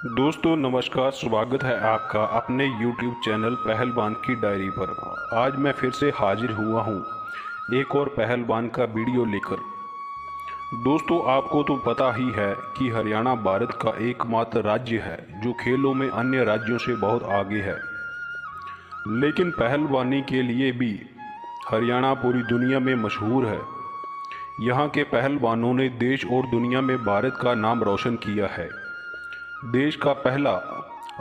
दोस्तों नमस्कार, स्वागत है आपका अपने YouTube चैनल पहलवान की डायरी पर। आज मैं फिर से हाजिर हुआ हूँ एक और पहलवान का वीडियो लेकर। दोस्तों आपको तो पता ही है कि हरियाणा भारत का एकमात्र राज्य है जो खेलों में अन्य राज्यों से बहुत आगे है। लेकिन पहलवानी के लिए भी हरियाणा पूरी दुनिया में मशहूर है। यहाँ के पहलवानों ने देश और दुनिया में भारत का नाम रोशन किया है। देश का पहला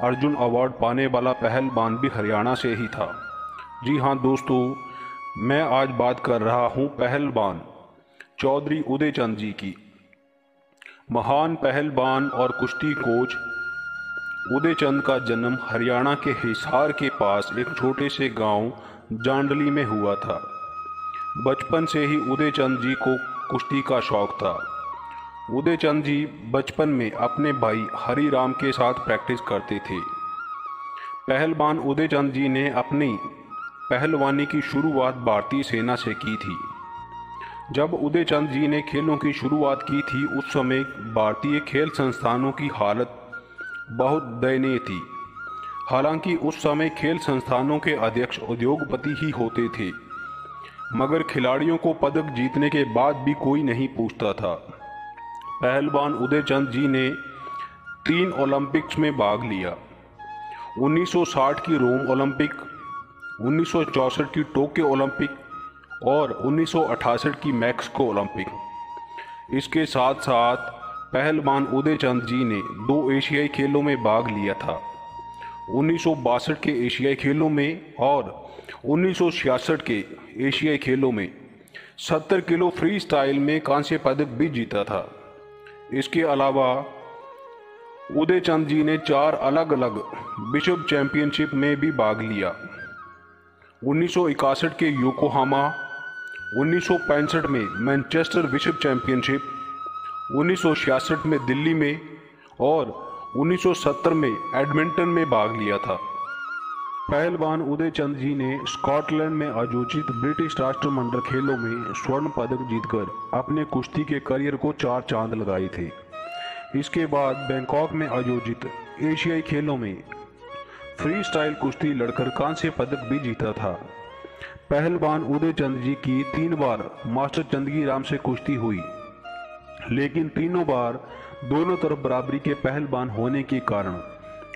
अर्जुन अवार्ड पाने वाला पहलवान भी हरियाणा से ही था। जी हाँ दोस्तों, मैं आज बात कर रहा हूँ पहलवान चौधरी उदय चंद जी की। महान पहलवान और कुश्ती कोच उदय चंद का जन्म हरियाणा के हिसार के पास एक छोटे से गांव जांडली में हुआ था। बचपन से ही उदय चंद जी को कुश्ती का शौक था। उदय चंद जी बचपन में अपने भाई हरी राम के साथ प्रैक्टिस करते थे। पहलवान उदय चंद जी ने अपनी पहलवानी की शुरुआत भारतीय सेना से की थी। जब उदय चंद जी ने खेलों की शुरुआत की थी उस समय भारतीय खेल संस्थानों की हालत बहुत दयनीय थी। हालांकि उस समय खेल संस्थानों के अध्यक्ष उद्योगपति ही होते थे, मगर खिलाड़ियों को पदक जीतने के बाद भी कोई नहीं पूछता था। पहलवान उदय चंद जी ने 3 ओलंपिक्स में भाग लिया। 1960 की रोम ओलंपिक, 1964 की टोक्यो ओलंपिक और 1968 की मैक्सिको ओलंपिक। इसके साथ साथ पहलवान उदय चंद जी ने 2 एशियाई खेलों में भाग लिया था। 1962 के एशियाई खेलों में और 1966 के एशियाई खेलों में 70 किलो फ्री स्टाइल में कांस्य पदक भी जीता था। इसके अलावा उदय चंद जी ने 4 अलग अलग विश्व चैंपियनशिप में भी भाग लिया। 1961 के योकोहामा, 1965 में मैनचेस्टर विश्व चैंपियनशिप, 1966 में दिल्ली में और 1970 में एडमिंटन में भाग लिया था। पहलवान उदय चंद जी ने स्कॉटलैंड में आयोजित ब्रिटिश राष्ट्रमंडल खेलों में स्वर्ण पदक जीतकर अपने कुश्ती के करियर को 4 चांद लगाए थे। इसके बाद बैंकॉक में आयोजित एशियाई खेलों में फ्री स्टाइल कुश्ती लड़कर कांस्य पदक भी जीता था। पहलवान उदय चंद जी की 3 बार मास्टर चंदगी राम से कुश्ती हुई, लेकिन तीनों बार दोनों तरफ बराबरी के पहलवान होने के कारण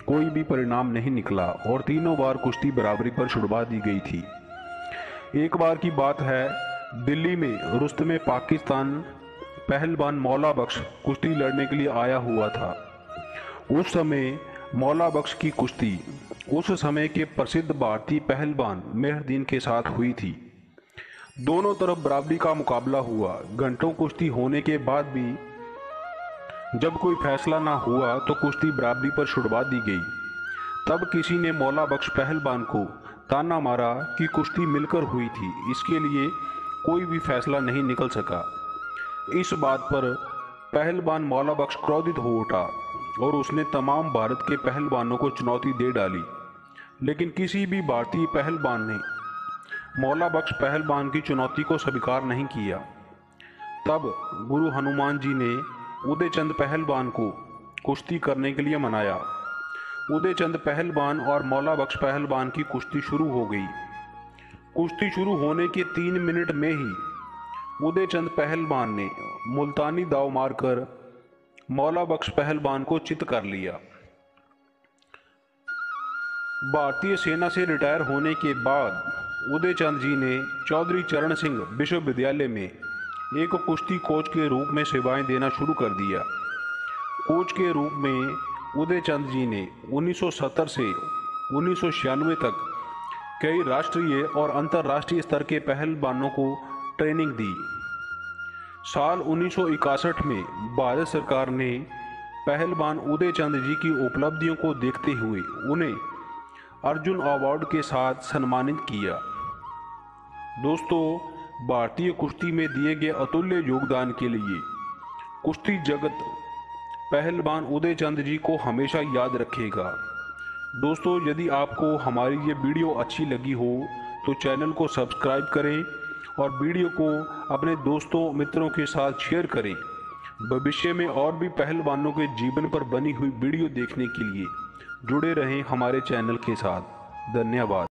कोई भी परिणाम नहीं निकला और तीनों बार कुश्ती बराबरी पर छुड़वा दी गई थी। एक बार की बात है, दिल्ली में रुस्तमे पाकिस्तान पहलवान मौला बख्श कुश्ती लड़ने के लिए आया हुआ था। उस समय मौला बख्श की कुश्ती उस समय के प्रसिद्ध भारतीय पहलवान मेहरदीन के साथ हुई थी। दोनों तरफ बराबरी का मुकाबला हुआ। घंटों कुश्ती होने के बाद भी जब कोई फैसला ना हुआ तो कुश्ती बराबरी पर छुड़वा दी गई। तब किसी ने मौला बख्श पहलवान को ताना मारा कि कुश्ती मिलकर हुई थी, इसके लिए कोई भी फैसला नहीं निकल सका। इस बात पर पहलवान मौला बख्श क्रोधित हो उठा और उसने तमाम भारत के पहलवानों को चुनौती दे डाली, लेकिन किसी भी भारतीय पहलवान ने मौला बख्श पहलवान की चुनौती को स्वीकार नहीं किया। तब गुरु हनुमान जी ने उदय चंद पहलवान को कुश्ती करने के लिए मनाया। उदय चंद पहलवान और मौला बख्श पहलवान की कुश्ती शुरू हो गई। कुश्ती शुरू होने के 3 मिनट में ही उदय चंद पहलवान ने मुल्तानी दाव मारकर मौला बख्श पहलवान को चित कर लिया। भारतीय सेना से रिटायर होने के बाद उदय चंद जी ने चौधरी चरण सिंह विश्वविद्यालय में एक कुश्ती कोच के रूप में सेवाएं देना शुरू कर दिया। कोच के रूप में उदय चंद जी ने 1970 से 1996 तक कई राष्ट्रीय और अंतर्राष्ट्रीय स्तर के पहलवानों को ट्रेनिंग दी। साल 1961 में भारत सरकार ने पहलवान उदय चंद जी की उपलब्धियों को देखते हुए उन्हें अर्जुन अवार्ड के साथ सम्मानित किया। दोस्तों, भारतीय कुश्ती में दिए गए अतुल्य योगदान के लिए कुश्ती जगत पहलवान उदय चंद जी को हमेशा याद रखेगा। दोस्तों, यदि आपको हमारी ये वीडियो अच्छी लगी हो तो चैनल को सब्सक्राइब करें और वीडियो को अपने दोस्तों मित्रों के साथ शेयर करें। भविष्य में और भी पहलवानों के जीवन पर बनी हुई वीडियो देखने के लिए जुड़े रहें हमारे चैनल के साथ। धन्यवाद।